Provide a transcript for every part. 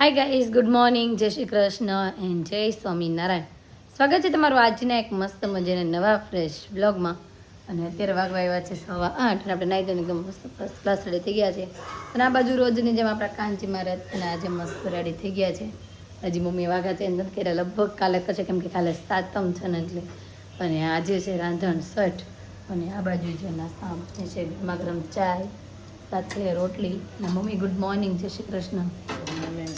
Hi guys, good morning, જય Shri Krishna and જય સ્વામિનારાયણ. સ્વાગત છે તમારું આજના એક મસ્ત મજાના નવા ફ્રેશ બ્લોગમાં. અને અત્યારે વાગવા આવ્યા છે 8:15 અને આપણે નાઈ ધોઈને એકદમ મસ્ત ફર્સ્ટ ક્લાસ રેડી થઈ ગયા છે. અને આ બાજુ રોજની જેમ આપણા કાંચી મહારાજ અને આજે મસ્ત રેડી થઈ ગયા છે. હજી મમ્મી વાઘા ચેન્જ નથી કર્યા, લગભગ કાલે કરશે કેમ કે કાલે સાતમ છે ને એટલે. અને આજે છે રાંધણ સઠ અને આ બાજુ છે નાસ્તા છે ગરમા ગરમ ચાય સાથે રોટલી. અને મમ્મી ગુડ મોર્નિંગ, જય શ્રી કૃષ્ણ.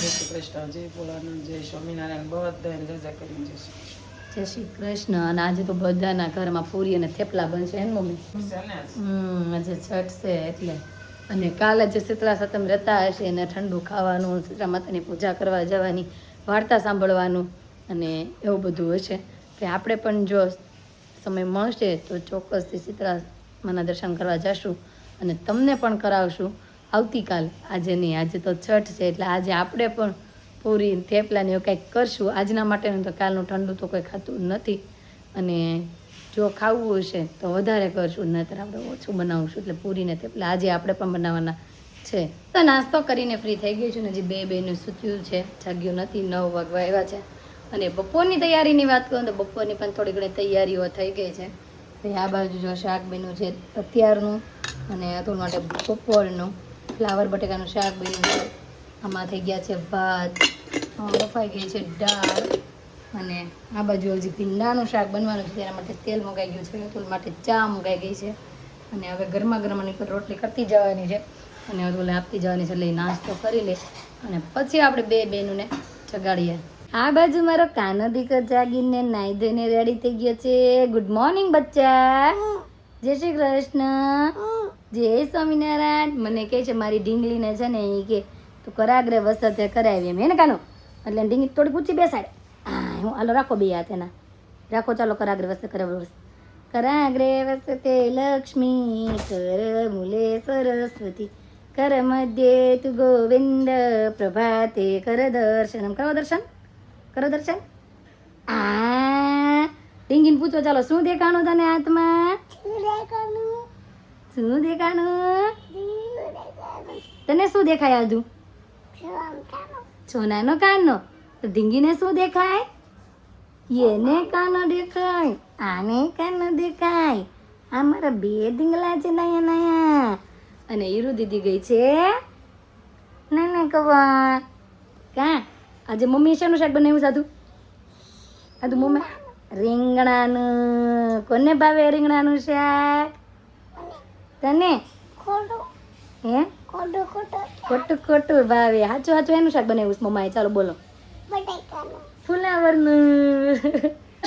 જય શ્રી કૃષ્ણ, જય ભોળાનાથ, જય સ્વામિનારાયણ, બધાને રજા કરી જય શ્રી કૃષ્ણ. જય શ્રી કૃષ્ણ. અને આજે તો બધાના ઘરમાં પૂરી અને થેપલા બનશે ને મમ્મી? આજે છઠ છે એટલે. અને કાલે જે શીતળા સાતમ રહેતા હશે એને ઠંડુ ખાવાનું, શીતળા માતાની પૂજા કરવા જવાની, વાર્તા સાંભળવાનું અને એવું બધું હશે. કે આપણે પણ જો સમય મળશે તો ચોક્કસથી શીતળા માના દર્શન કરવા જશું અને તમને પણ કરાવશું આવતીકાલ. આજે નહીં, આજે તો છઠ છે એટલે આજે આપણે પણ પૂરી થેપલાને એવું કંઈક કરશું. આજના માટેનું તો કાલનું ઠંડુ તો કોઈ ખાતું નથી અને જો ખાવું હશે તો વધારે કરશું, નહીતર આપણે ઓછું બનાવશું. એટલે પૂરીને થેપલા આજે આપણે પણ બનાવવાના છે. તો નાસ્તો કરીને ફ્રી થઈ ગઈ છું ને હજી બેનું સૂત્યું છે, જાગ્યું નથી, 9 વાગવા આવ્યા છે. અને બપોરની તૈયારીની વાત કરું તો બપોરની પણ થોડી ઘણી તૈયારીઓ થઈ ગઈ છે. આ બાજુ જો શાક બન્યું છે અત્યારનું અને અતુલ માટે બપોરનું ફ્લાવર બટેકાનું શાક બન્યું છે. આમાં થઈ ગયા છે ભાત, બફાઈ ગઈ છે દાળ અને આ બાજુ હજી ભીંડાનું શાક બનવાનું છે. તેના માટે તેલ મુકાઈ ગયું છે, અતુલ માટે ચા મુકાઈ ગઈ છે અને હવે ગરમા ગરમ રોટલી કરતી જવાની છે અને અતુલને આપતી જવાની છે. એટલે નાસ્તો કરી લે અને પછી આપણે બેનુંને જગાડીએ. આ બાજુ મારો કાનો દીકરો જાગીને નાઈ ધોઈને રેડી થઈ ગયો છે. ગુડ મોર્નિંગ બચ્ચા, જય શ્રી કૃષ્ણ, જય સ્વામિનારાયણ. મને કહે છે મારી ઢીંગલીને છે ને એ કે તું કરાગ્રે વસતે કરાવી એમ, હે ને કાનો? એટલે ઢીંગલી થોડી ઊંચી બેસાડે. હા હું હાલો રાખો બે હાથ એના, રાખો ચાલો કરાગ્રે વસતે કરાવ. કરાગ્રે વસતે લક્ષ્મી, કર મૂલે સરસ્વતી, કર મધ્યે તુ ગોવિંદ, પ્રભાતે કર દર્શનમ. કરો દર્શન, કરો દર્શન. આ ઢીંગીને પૂછો ચાલો, શું દેખાણું તને હાથમાં? શું દેખાણું તને? શું દેખાય? આજુ સોનાનો કાનો. તો ઢીંગીને શું દેખાય? એને કાનો દેખાય, આને કાનો દેખાય. આ મારા બે ઢીંગલા છે નયા નયા. અને હીરુ દીદી ગઈ છે ના કવા ક્યાં? આજે મમ્મી શેનું શાક બનાવ્યું સાધુ? સાધુ મમ્મી રીંગણાનું. કોને ભાવે રીંગણાનું શાક? તને? હે ખોટું ખોટું ભાવે. હાચું હાચું એનું શાક બનાવ્યું મમ્માએ? ચાલો બોલો. फुलावरनु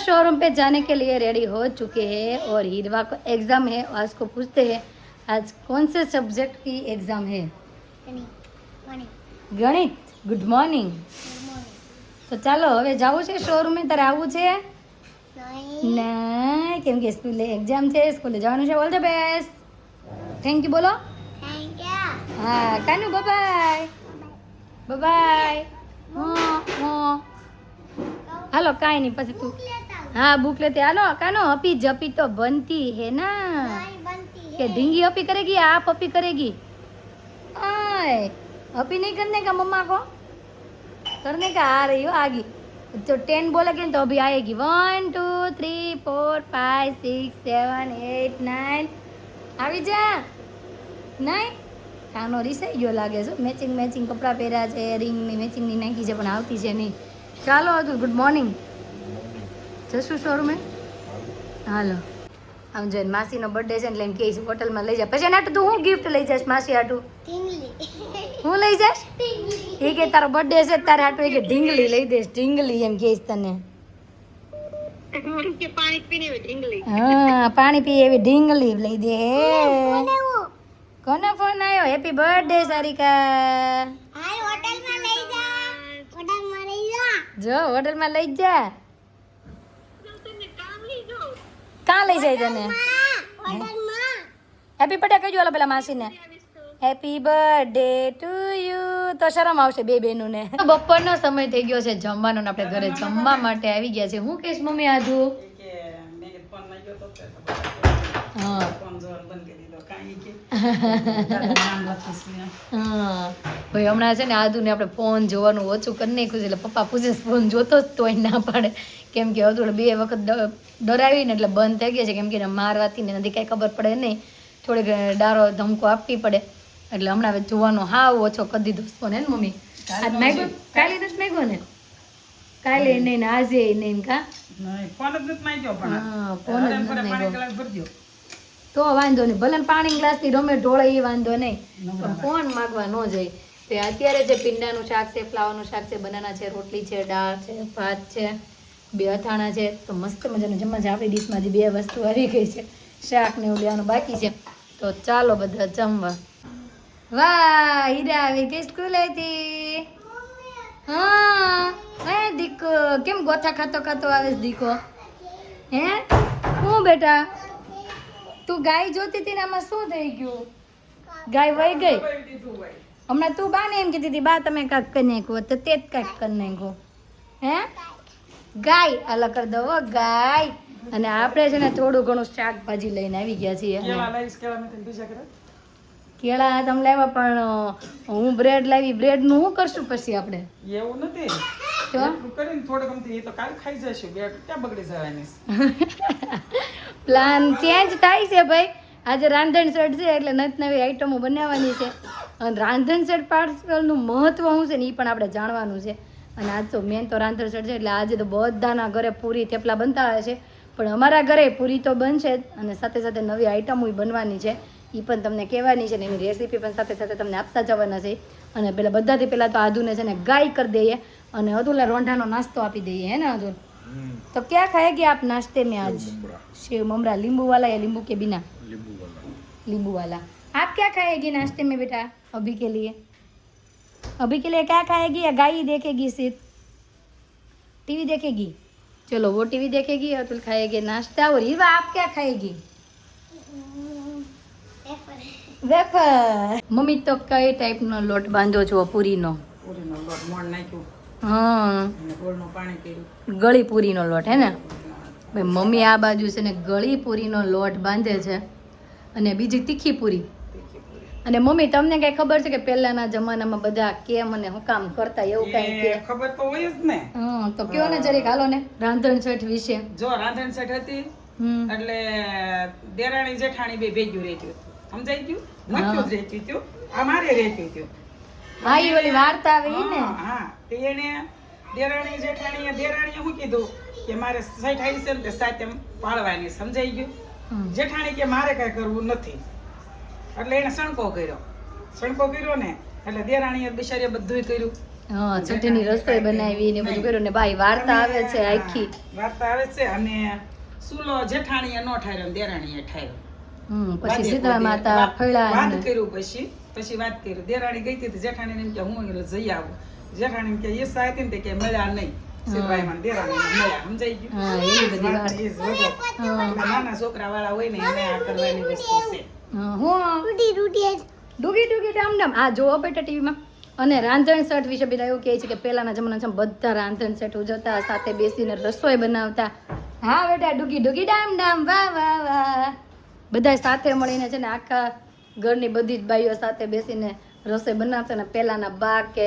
शोरूम पे जाने के लिए रेडी हो चुके हैं और हीरवा को एग्ज़ाम है. आज को पूछते हैं आज कौन से सब्जेक्ट की एग्ज़ाम है? गणित. Good morning. તો ચાલો હવે જવું છે શોરૂમે? તારે આવવું છે? ના, કેમ કે સ્કૂલે એક્ઝામ છે, સ્કૂલે જવાનું છે. All the best. Thank you બોલો. હા કાનુ બાય બાય. હાલો કાંઈ નહીં, પછી તું હા બુક લેતે. હાલો કાનો, અપી જપી તો બનતી હે ના કે ढींगी अपी करेगी आप अपी करेगी? आए अपी नहीं करने का मम्मा को, करने का. आ रही हो आगे तो 10 बोलेगे तो अभी आएगी. 1 2 3 4 5 6 7 8 9 આવી જા. નહીં કાનો રીસાઈ ગયો લાગે છે. મેચિંગ કપડાં પહેર્યા છે, રિંગની મેચિંગની નાખી છે પણ આવતી છે નહીં. ચાલો હતું. Good morning. જશું શોરૂમે? હાલો. આમ જોઈને માસીનો બર્થડે છે એટલે એમ કહે છે હોટલમાં લઈ જા. પછી એના તું હું ગિફ્ટ લઈ જઈશ માસી હાટું? હું લઈ જઈશ? એ કે તારો બર્થડે છે તારે હાટું એ કે ઢીંગલી લઈ દઈશ. ઢીંગલી એમ કહીશ તને. હા પાણી પી એવી ઢીંગલી લઈ દે. કોનો ફોન આવ્યો? Happy birthday Sarika. જો હોટલમાં લઈ જા. કાં લઈ જાય તને? હેપી બર્થડે કહેજો ઓલા પેલા માસીને. Happy birthday to you. તો શરમ આવશે બે બેનું ને. બપોરનો સમય થઈ ગયો છે જમવાનો. આપણે ઘરે જમવા માટે આવી ગયા છે. હું કહીશ મમ્મી આજુ? હા કાંઈ કે દાદાનું નામ લખીશ ને. હા ભાઈ હમણાં છે ને આદુને આપણે ફોન જોવાનું ઓછું કરી નાખ્યું છે એટલે પપ્પા પૂછે ફોન જોતો જ તોય ના પાડે કેમ કે અધૂળ 2 વખત ડરાવીને એટલે બંધ થઈ ગયા છે કેમ કે એને મારવાથી ને નથી કાંઈ ખબર પડે નહીં થોડીક ડારો ધમકો આપવી પડે એટલે હમણાં હવે જોવાનો હાવ ઓછો કરી દીધો ફોન હે ને મમ્મી આજ માગ્યો કાલે નથી માગ્યો ને કાલે નહીં ને આજે નહીં કા નહીં, ફોન જ નથી માંગ્યો પણ. હા, ફોન જ હવે નથી પાણી માંગ્યો. ગ્લાસ ભરજો. તો વાંધો નહીં ભલે પાણી ગ્લાસથી રમે ઢોળે એ વાંધો નહીં નવરા પણ ફોન માગવા ન જાય તે અત્યારે જે પીંડાનું શાક છે ફ્લાવરનું શાક છે બનાના છે રોટલી છે દાળ છે ભાત છે 2 અથાણા છે તો મસ્ત મજાનું જમવા છે આપણી ડીશમાં જે 2 વસ્તુ આવી ગઈ છે શાક ને એવું લેવાનું બાકી છે તો ચાલો બધા જમવા વાહ હીરા આવી ગઈ સ્કૂલેથી હા હે દીકો કેમ ગોથા ખાતો ખાતો આવે છે દીકો હે હું બેટા તું ગાય જોતી હતી ને આમાં શું થઈ ગયું ગાય વહી ગઈ ખબર દીધું હોય. હમણાં તું બાને એમ કીધી હતી બા તમે કાંઈક કરી નાખ્યું તો તે જ કાંઈક કરી નાખ્યું હે ગાય અલગ કરી દો હો, ગાય અને આપણે છે ને થોડું ઘણું શાકભાજી લઈને આવી ગયા છીએ કેળા લાવીશ, કેળા મેં તને બીજા કરે. કેળા તમે લાવ્યા પણ હું બ્રેડ લાવી બ્રેડનું શું કરશું પછી આપણે એવું નથી. તો એટલું કરીને થોડુંક અમથી એ તો કાલ ખાઈ જશું. બે ક્યાં બગડી જવાની છે? પ્લાન ચેન્જ થાય છે ભાઈ આજે રાંધણ સેટ છે એટલે નવી નવી આઈટમો બનાવવાની છે અને રાંધણ સેટ પાર્સલનું મહત્વ શું છે ને એ પણ આપણે જાણવાનું છે અને આજ તો મેન તો રાંધણ સેટ છે એટલે આજે તો બધાના ઘરે પૂરી થેપલા બનતા હોય છે પણ અમારા ઘરે પૂરી તો બનશે જ અને સાથે સાથે નવી આઈટમો બનવાની છે એ પણ તમને કહેવાની છે ને એની રેસીપી પણ સાથે સાથે તમને આપતા જવાના છે અને પહેલાં બધાથી પહેલાં તો આદુને છે ને ગાય કરી દઈએ અને અતુલને રોંઢાનો નાસ્તો આપી દઈએ હે ને અતુલ तो क्या खाएगी आप नाश्ते में आज सेव ममरा नींबू वाला या नींबू के बिना नींबू वाला आप क्या खाएगी नाश्ते में बेटा अभी के लिए क्या खाएगी या गाय ही देखेगी सिर्फ टीवी देखेगी चलो वो टीवी देखेगी अतुल खाएगी नाश्ता और हीरा आप क्या खाएगी वेफर मम्मी तो कई टाइप नो लोट बांधो छो पूरी नो પૂરીનો લોટ મોણ નાખ્યું हाँ અને ગોળનું પાણી કર્યું. ગળી પૂરીનો લોટ હે ને ભાઈ મમ્મી આ બાજુ છે ને ગળી પૂરીનો લોટ બાંધે છે અને બીજી તીખી પૂરી તીખી પૂરી. અને મમ્મી તમને કઈ ખબર છે કે પહેલાના જમાનામાં બધા કેમ અને હું કામ કરતા એવું કઈ કે એ ખબર તો હોય જ ને. હા તો કયો ને જરીક હાલો ને રાંધણ છઠ વિશે જો રાંધણ સેટ હતી એટલે દેરાણી જેઠાણી બે ભેગ્યું રહેતું હતું. સમજાઈ ગયું? નક્યું જ રહેતું હતું. અમારે રહેતું હતું. હા ઈ ઓલી વાર્તા આવે ઈ ને હા તે એને દેરાણી જેઠાણીએ શું કીધું કે મારે સાઈઠ આવી છે ને તે સાઈઠ એમ પાળવાની. સમજાઈ ગયું? જેઠાણી કે મારે કઈ કરવું નથી એટલે એને સણકો કર્યો ને એટલે દેરાણીએ બિચારીએ બધુંય કર્યું. હા છઠ્ઠીની રસોઈ બનાવી ને બધું કર્યું ને ભાઈ વાર્તા આવે છે આખી વાર્તા આવે છે અને સુલો જેઠાણીએ નો ઠાર્યો ને દેરાણીએ ઠાર્યો. પછી શીતળા માતા ફળ્યા વાત કર્યું પછી વાત કરી. દેરાણી ગઈ હતી જેઠાણી એમ કે હું એટલે જઈ આવું. જેઠાણી કે એ સાહેબ ને તે કે મળ્યા નહીં. શિરભાઈમાં દેરાણી મળ્યા. સમજાઈ ગયું? હા એવી બધી વાત એ જ વગર. એટલે નાના છોકરા વાળા હોય ને એને આ કરવાની વસ્તુ છે. હું ડૂગી ડામ ડામ આ જોવો બેટા ટીવીમાં અને રાંધણ સેટ વિશે બધા એવું કહે છે કે પહેલાના જમાનામાં બધા રાંધણ સેટ ઉજવતા સાથે બેસીને રસોઈ બનાવતા. હા બેટા ડૂગી ડામ ડામ વાહ વાહ વાહ બધા સાથે મળીને છે ને આખા ઘરની બધી જ બાઈઓ સાથે બેસીને રસોઈ બનાવતા ને પહેલાના બા કે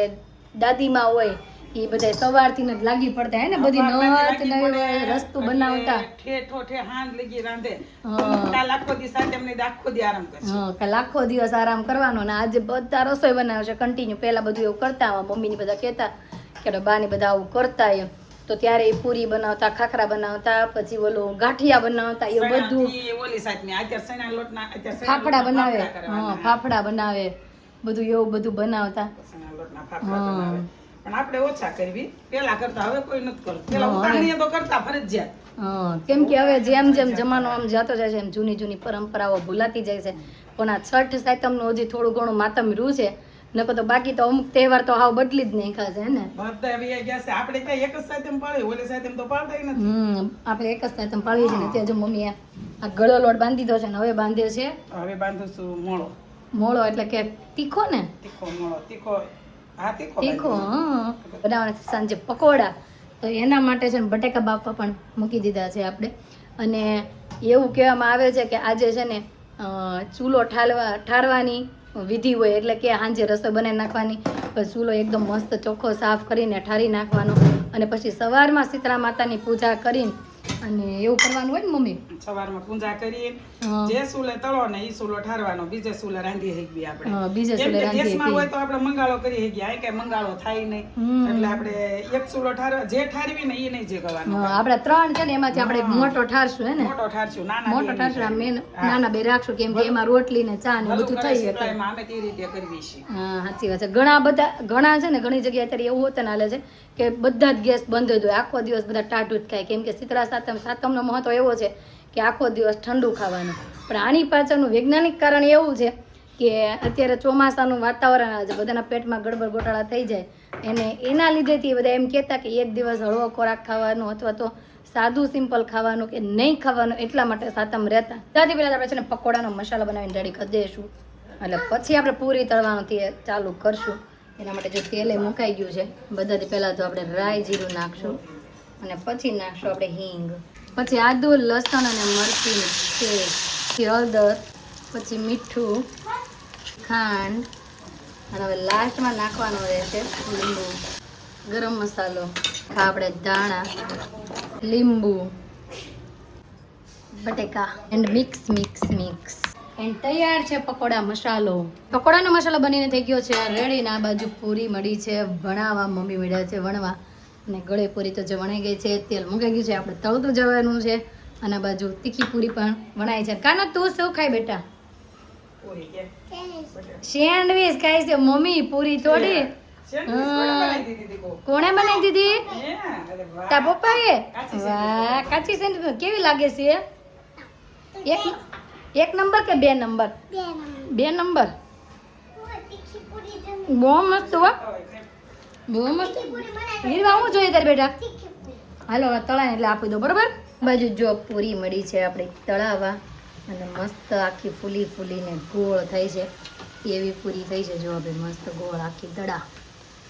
દાદીમાં હોય એ બધા સવારથી જ લાગી પડતા હે ને બધી નત નવી રસ્તુ બનાવતા ઠે હાંજ લગી રાંધે. કાલ આખો દી સાથે એમને આખો દી આરામ કરશે. હા કાલ આખો દિવસ આરામ કરવાનો ને આજે બધા રસોઈ બનાવે છે કન્ટિન્યુ પહેલા બધું એવું કરતા મમ્મીની બધા કહેતા કે બાની બધા આવું કરતા એમ તો ત્યારે એ પૂરી બનાવતા ખાખરા બનાવતા પછી ઓલું ગાંઠિયા બનાવતા એવું બધું ઈ ઓલી સાઈડની અત્યારે સૈના લોટના ફાફડા બનાવે હા ફાફડા બનાવે બધું એવું બધું બનાવતા સૈના લોટના ફાફડા બનાવે. પણ આપણે ઓછા કરવી. પેલા કરતા હવે કોઈ નથી કરતું. પેલા ઉતાણીએ તો કરતા ફરજિયાત. હા કેમ કે હવે જેમ જેમ જમાનો આમ જતો જાય છે એમ જૂની પરંપરાઓ ભૂલાતી જાય છે પણ આ છઠ સાતમનું હજી થોડું ઘણું માતમ રહ્યું છે નકર તો બાકી તો અમુક તહેવાર તો હાવ બદલી જ નહીં ખાશે હે ને બધા વી ગયા છે. આપણે કઈ એક જ સાતમ પાળે ઓલી સાતમ તો પાળતા નથી. આપણે એક જ સાતમ પાળવી છે ને ત્યાં જો મમ્મીએ આ ગળો લોટ બાંધી દીધો છે ને હવે બાંધે છે હવે બાંધું છું મોળો. મોળો એટલે કે તીખો ને તીખો મોળો. તીખો હા તીખો તીખો હા બનાવવાના છે સાંજે પકોડા તો એના માટે છે ને બટેકા બાફવા પણ મૂકી દીધા છે આપણે અને એવું કહેવામાં આવે છે કે આજે છે ને ચૂલો ઠારવાની વિધિ હોય, એટલે કે સાંજે રસોઈ બનાવી નાખવાની, પછી ચૂલો એકદમ મસ્ત ચોખ્ખો સાફ કરીને ઠારી નાખવાનો, અને પછી સવારમાં શીતળા માતાની પૂજા કરીને અને એવું કરવાનું હોય ને મમ્મી? સવારમાં પૂજા કરીએ, હા. જે સૂલે તળો ને ઈ સૂલો ઠારવાનો, બીજે સૂલે રાંધી હકવી આપણે. હા, બીજે કેમ સૂલે કે રાંધી ગેસમાં હકવી. હોય તો આપણે મંગાળો કરી હકીએ, આ કઈ મંગાળો થાય નહીં. એટલે આપણે એક સૂલો ઠારવા, જે ઠારવી ને ઈ નહીં જે કરવાનું. આપણે 3 છે ને એમાંથી આપણે મોટો ઠારશું હે ને? મોટો ઠારશું, નાના મોટો બે ઠારશું, નહીં મેન થાય. નાના બે રાખશું, કેમ કે એમાં રોટલી ને ચા ને ભલું બધું કરે થઈ છે, શકે. એમાં અમે તે રીતે કરવી છે. હા, સાચી વાત છે. ઘણા છે ને, ઘણી જગ્યાએ અત્યારે એવું હોતું હાલે છે કે બધા જ ગેસ બંધ જ હોય, આખો દિવસ બધા ટાઢું જ ખાય, કેમ કે શીતળા સાતમનો મહત્વ એવો છે કે આખો દિવસ ઠંડુ ખાવાનું. પણ આની પાછળનું વૈજ્ઞાનિક કારણ એવું છે કે અત્યારે ચોમાસાનું વાતાવરણ આવે છે, બધાના પેટમાં ગડબડ ગોટાળા થઈ જાય, એના લીધેથી બધા એમ કહેતા કે એક દિવસ હળવો ખોરાક ખાવાનો અથવા તો સાદું સિમ્પલ ખાવાનું કે નહીં ખાવાનું, એટલા માટે સાતમ રહેતા. ત્યાંથી પહેલાં આપણે છે ને પકોડાનો મસાલો બનાવીને રેડી કરી દઈશું, એટલે પછી આપણે પૂરી તળવાનું ચાલુ કરશું. એના માટે જો તેલે મુકાઈ ગયું છે, બધાથી પહેલાં તો આપણે રાઈ જીરું નાખશું, અને પછી નાખશું આપણે હિંગ, પછી આદુ લસણ અને મરચીની પેસ્ટ, પછી હળદર, પછી મીઠું, ખાંડ, અને હવે લાસ્ટમાં નાખવાનો રહેશે લીંબુ, ગરમ મસાલો, આપણે ધાણા, લીંબુ, બટેકા એન્ડ મિક્સ એન્ડ તૈયાર છે પકોડા મસાલો. પકોડાનો મસાલો બનીને થઈ ગયો છે રેડી. આ બાજુ પૂરી મળી છે વણાવા, મમ્મી મળ્યા છે વણવા, અને ગળે પૂરી તો જે વણાઈ ગઈ છે, તેલ મુકાઈ ગયું છે, આપણે તળતું જવાનું છે. અને આ બાજુ તીખી પૂરી પણ વણાય છે. કાનો તું શું ખાય બેટા? પૂરી કે સેન્ડવીચ ખાય છે મમ્મી, પૂરી થોડી. સેન્ડવીચ કોણે બનાવી દીધી તી કો? કોણે બનાવી દીધી? હે, અરે વાહ. તા પપ્પાએ? કાચી વાહ, કાચી સેન્ડવીચ કેવી લાગે છે? એક નંબર કે 2 નંબર? 2 નંબર. બહુ મસ્ત હો, બહુ મસ્ત. હીરવા હું જોઈએ તારે બેટા? હાલો હવે તળાય એટલે આપી દો, બરોબર? બાજુ જો પૂરી મળી છે આપણે તળાવા, અને મસ્ત આખી ફૂલીને ગોળ થઈ છે એવી પૂરી થઈ છે. જો હવે મસ્ત ગોળ આખી દડા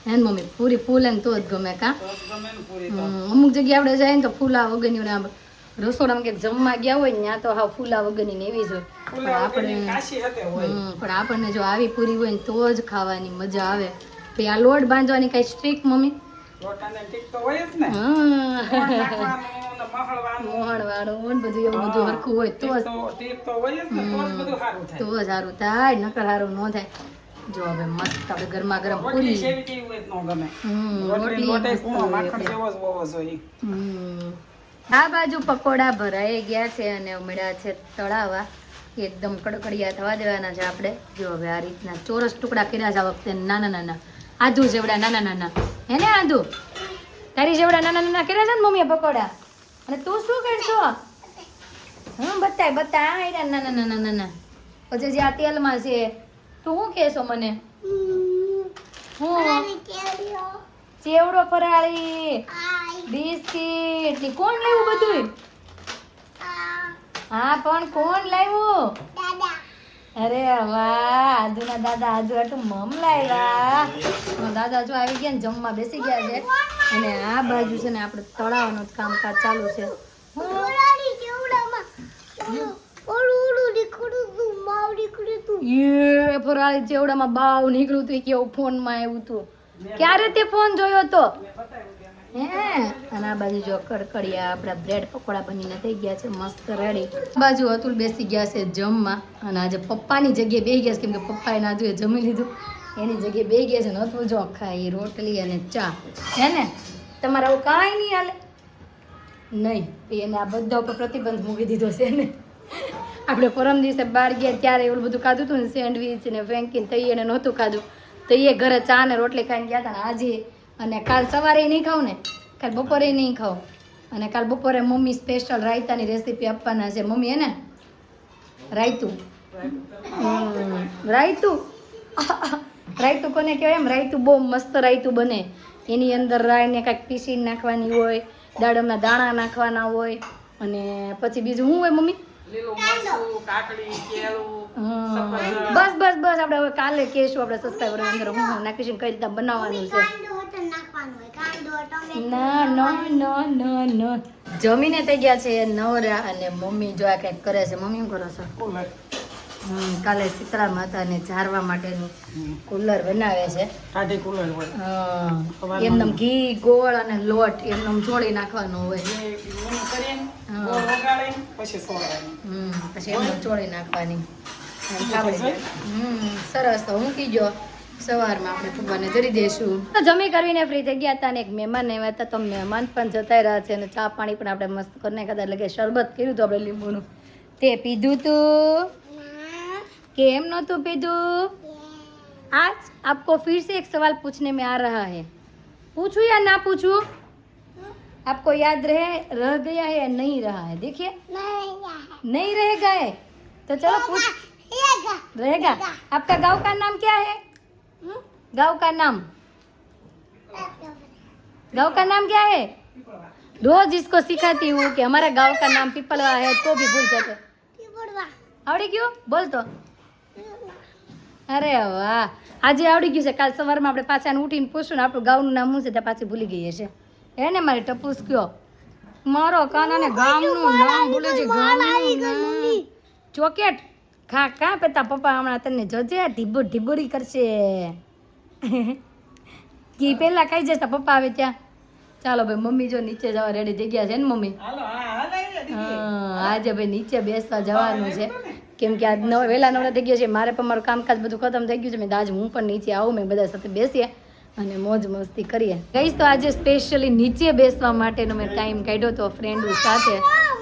હે ને મમ્મી? પૂરી ફૂલે ને તો જ ગમે કા? તો જ ગમે ને પૂરી તો. અમુક જગ્યાએ આપણે જાય ને તો ફૂલા વગરની રસોડામાં ક્યાંક જમવા ગયા હોય ને ત્યાં તો હા ફૂલા વગરની ને એવી જ હોય. ફૂલા વગરની કાશી હતે હોય. પણ આપણને જો આવી પૂરી હોય ને તો જ ખાવાની મજા આવે. પછી આ લોટ બાંધવાની કઈ સ્ટ્રીક મમ્મી? લોટાને ટીક તો હોય જ ને. હા, મોણ નાખવાનું ને મહળવાનું. મોહણ વાળું ને બધું એવું બધું હરખું હોય તો જ ટીક તો હોય જ ને, તો જ બધું સારું થાય. તો જ સારું થાય, નકર સારું ન થાય. જો હવે મસ્ત આપણે ગરમા ગરમ રોટલી પૂરી. સેવી કેવી હોય તો ન ગમે. રોટલી રોટલી લોટે મસ્ત કૂણો હોય માખણ એટલે. જેવો જ હોવો જોઈએ. આ બાજુ પકોડા ભરાઈ ગયા છે અને ઉમળ્યા છે તળાવા. એકદમ કડકડિયા થવા દેવાના છે આપણે. જો હવે આ રીતના ચોરસ ટુકડા કર્યા છે આ વખતે, નાના આદુ જેવડા નાના હે ને? આદુ તારી જેવડા નાના કર્યા છે ને મમ્મીએ પકોડા. અને તું શું કરશો? બતાય નાના. પછી જે આ તેલમાં છે તું શું કહેશો મને? હું ચેવડો ફરાળી, બિસ્કિટ ની કોણ લાવ્યું બધું? હા પણ કોણ લાવ્યું? અરે વાહ, આદુના દાદા આદુ આટલું મમ લાવ્યા. દાદા જો આવી ગયા ને જમવા બેસી ગયા છે, અને આ બાજુ છે ને આપણે તળાવનું કામકાજ ચાલુ છે. એ ફરાળી ચેવડામાં બાવ નીકળ્યું તું, કેવું ફોનમાં આવ્યું તું. ક્યારે તે ફોન જોયો તો? હે? અને આ બાજુ જો કડકડિયા આપણા બ્રેડ પકોડા બનીને થઈ ગયા છે મસ્ત રેડી. બાજુ અતુલ બેસી ગયા છે જમવા, અને આજે પપ્પાની જગ્યાએ બેસી ગયા છે, કેમ કે પપ્પાએ નાદુએ જમી લીધું, એની જગ્યાએ બેસી ગયા છે. ને અતુલ જો ખાય રોટલી અને ચા, હે ને? તમારે આવું કાંઈ નહીં હાલે નહીં? એને આ બધા ઉપર પ્રતિબંધ મૂકી દીધો છે ને. આપણે પરમ દિવસે બહાર ગયા ત્યારે એવું બધું ખાધું હતું ને, સેન્ડવીચ ને ફ્રેન્કીને, તો એને નહોતું ખાધું, તો એ ઘરે ચા ને રોટલી ખાઈને ગયા હતા. ને આજે અને કાલ સવારે નહીં ખાઉં ને, કાલ બપોરે નહીં ખાઉં, અને કાલ બપોરે મમ્મી સ્પેશિયલ રાયતાની રેસીપી આપવાના છે. મમ્મી હે ને રાયતું રાયતું કોને કહેવાય? એમ રાયતું બહુ મસ્ત રાયતું બને. એની અંદર રાઈને કાંઈક પીસીને નાખવાની હોય, દાડમના દાણા નાખવાના હોય, અને પછી બીજું શું હોય મમ્મી? લીલું મરચું, કાકડી, કેળું, બસ આપણે હવે કાલે કહેશું આપણે સબસ્ક્રાઈબર અંદર હું નાખીશું કઈ રીતના બનાવવાનું છે. ના જમીને થઈ ગયા છે નવરા, અને મમ્મી જો આ કંઈક કરે છે. મમ્મી શું કરો છો? કાલે શીતળા માતાને ઝારવા માટેનું કુલર બનાવે છે. ટાઢી કુલર હોય એમનેમ ઘી ગોળ અને લોટ એમનેમ જોડી નાખવાનો હોય. એ મીનું કરીને ગોળ વગાડીને પછી સોળવાની. પછી એમને ચોળી નાખવાની. સરસ. તો મૂકી ગયો સવારમાં આપણે ભગવાનને ધરી દઈશું. તો જમી કરીને ફ્રી થઈ ગયા હતા ને એક મહેમાન આવ્યા હતા. તો મહેમાન પણ જતા રહ્યા છે અને ચા પાણી પણ આપણે મસ્ત કરી નાખ્યા હતા. એટલે કે શરબત કર્યું હતું આપણે લીંબુનું. તે પીધું તું? કેમ नહોતું पीधू? आज आपको फिर से एक सवाल पूछने में आ रहा है. पूछूं या ना पूछूं? आपको याद रह गया है या नहीं रहा है? देखिए नहीं रहेगा है तो चलो पूछ. रहेगा. आपका गांव का नाम क्या है? गांव का नाम क्या है? रोज इसको सिखाती हूँ कि हमारा गांव का नाम पीपलवा है तो भी भूल जाते. आवड़ी क्यों बोल तो. અરે વાહ, આજે આવડી ગયું છે. કાલ સવારમાં આપણે પાછા ઉઠીને પૂછશું ને આપણું ગામનું નામ શું છે ત્યાં પાછી ભૂલી ગઈ છે. એને મારી ટપુસ કયો મારો કાનાને ગામનું નામ ભૂલે છે. ગામનું નામ ચોકેટ ખા કા પેતા પપ્પા હમણાં તને જજે ઢીબોડી કરશે. કે પેલા ખાઈ જશે પપ્પા આવે ત્યાં. ચાલો ભાઈ મમ્મી જો નીચે જવા રેડી થઈ ગયા છે ને મમ્મી. આજે ભાઈ નીચે બેસવા જવાનું છે કેમ કે આજ વહેલા નવરા થઈ ગયો છે. મારે પણ મારું કામકાજ બધું ખતમ થઈ ગયું છે. મેં આજ હું પણ નીચે આવું, મેં બધા સાથે બેસીએ અને મોજ મસ્તી કરીએ. ગઈશ તો આજે સ્પેશિયલી નીચે બેસવા માટેનો મેં ટાઈમ કાઢ્યો હતો ફ્રેન્ડ સાથે.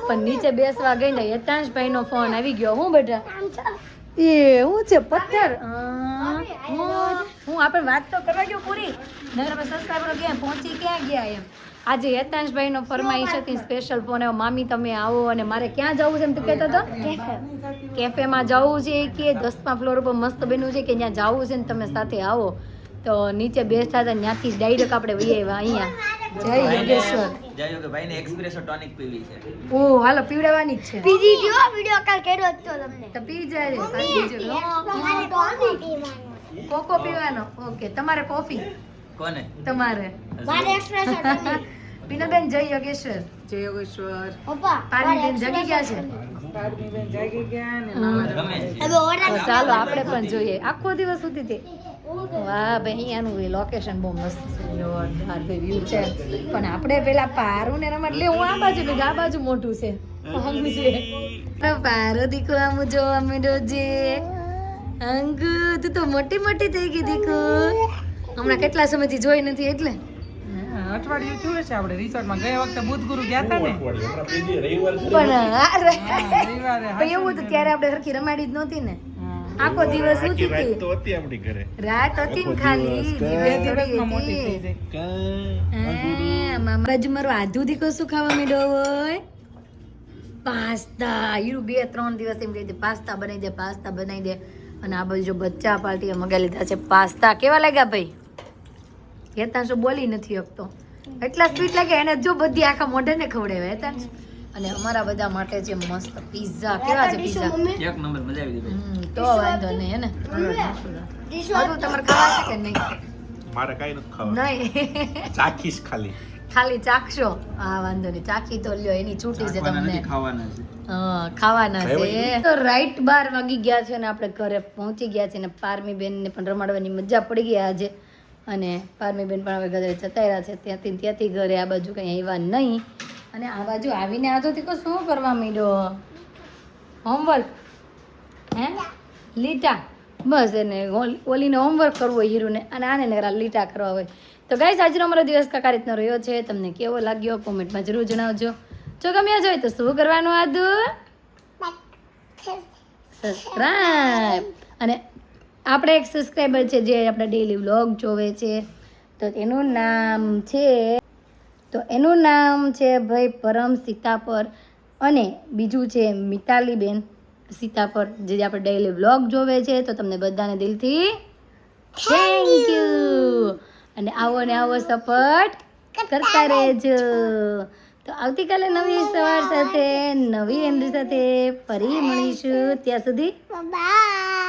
પણ નીચે બેસવા ગઈ ને યતાંશભાઈનો ફોન આવી ગયો. હું બેટા એ હું છે પથ્થર. હું આપણે વાત તો કરવા ગયો પૂરી નગર સબસ્ક્રાઈબર ક્યાં પહોંચી ક્યાં ગયા એમ. આજે યતાંશભાઈનો ફરમાઈશ હતી સ્પેશિયલ ફોન આવ્યો. મામી તમે આવો અને મારે ક્યાં જવું છે એમ તું કહેતો હતો? કેફેમાં જવું છે કે 10મા ફ્લોર ઉપર મસ્ત બન્યું છે કે ત્યાં જવું છે ને તમે સાથે આવો. તો નીચે બેસતા હતા ત્યાંથી ડાયરેક્ટ આપણે વહી આવ્યા અહીંયા. જય યોગેશ્વર. જય યોગભાઈને એક્સપ્રેસો ટોનિક પીવી છે. ઓ હાલો પીવડાવવાની જ છે. પીધી જો વિડિયો કોલ કર્યો હતો તમને. તો પી જાય કોકો પીવાનો. ઓકે તમારે કોફી કોને? તમારે મારે એક્સપ્રેસો ટોનિક. પીનાબેન જય યોગેશ્વર. જય યોગેશ્વર. પપ્પા પાર્લીબેન જગી ગયા છે. પાર્થમીબેન જાગી ગયા ને ગમે છે. હવે ઓર્ડર તો ચાલો આપણે પણ જોઈએ. આખો દિવસ સુધી તે વાહ ભાઈ અહીંયાનું લોકેશન બહુ મસ્ત છે. જોરદાર ભાઈ વ્યૂ છે. પણ આપણે પેલા પારું ને રમત લે હું આ બાજુ ભેગા આ બાજુ મોટું છે. પારો દીકો આમ જો અમે રોજે અંગુ તું તો મોટી મોટી થઈ ગઈ દીકો. હમણાં કેટલા સમયથી જોઈ નથી એટલે. અઠવાડિયું થયું છે. આપણે રિસોર્ટમાં ગયા વખતે બુધ ગુરુ ગયા હતા ને પણ રવિવારે પણ એવું હતું ત્યારે આપણે સરખી રમાડી જ નહોતી ને. આખો દિવસ હતી રાત હતી ને ખાલી દિવસમાં મોટી થઈ જાય. બાજુ મારો આધુ દીકો શું ખાવા માંડ્યો હોય? પાસ્તા. હીરું 2-3 દિવસ એમ કહી દે પાસ્તા બનાવી દે. અને આ બાજુ જો બચ્ચા પાર્ટીએ મગાવી લીધા છે પાસ્તા. કેવા લાગ્યા ભાઈ? હેતાંશ બોલી નથી શકતો એટલા સ્વીટ લાગ્યા એને. જો બધી આખા મોઢે ને ખવડાવે હેતાંશ. અને અમારા બધા માટે છે મસ્ત પિઝા. કેવા છે પિઝા? એક નંબર મજા આવી ગઈ. તો વાંધો નહીં હે ને. બધું તમારે ખાવા છે કે નહીં? મારે કઈ નથી ખાવાનું. નહીં ચાખીશ ખાલી ચાખશો. હા વાંધો નહીં. ચાખી તો લ્યો એની છૂટી છે તમને. ખાવાના છે. ખાવાના છે. તો રાઈટ 12 વાગી ગયા છે અને આપણે ઘરે પહોંચી ગયા છે. અને પારમી બેન ને પણ રમાડવાની મજા પડી ગઈ આજે. અને પારમી બેન પણ હવે ઘરે જતા રહ્યા છે. ત્યાંથી ઘરે આ બાજુ કંઈ આવ્યા નહીં. અને આ બાજુ આવીને આધોથી કો શું કરવા માંડ્યો? હોમવર્ક હે લીટા બસ એને ઓલીને હોમવર્ક કરવું હોય હીરુને અને આને નકરા લીટા કરવા હોય. તો ગાઈસ આજનો અમારો દિવસ કાકા રીતનો રહ્યો છે. તમને કેવો લાગ્યો કોમેન્ટમાં જરૂર જણાવજો. જો ગમ્યો જોઈએ તો શું કરવાનું? આદુ સબસ્ક્રાઇબ. અને આપણે એક સબસ્ક્રાઈબર છે જે આપણા ડેઈલી વ્લોગ જોવે છે. તો એનું નામ છે ભાઈ પરમ સીતાપર. અને બીજું છે મિતાલીબેન સીતાપર જે આપણે ડેઈલી વ્લોગ જોવે છે. તો તમને બધાને દિલથી થેન્ક યુ. અને આવો સપોર્ટ કરતા રહેજો. તો આવતીકાલે નવી સવાર સાથે નવી એન્ટ્રી સાથે ફરી મળીશું. ત્યાં સુધી બાય.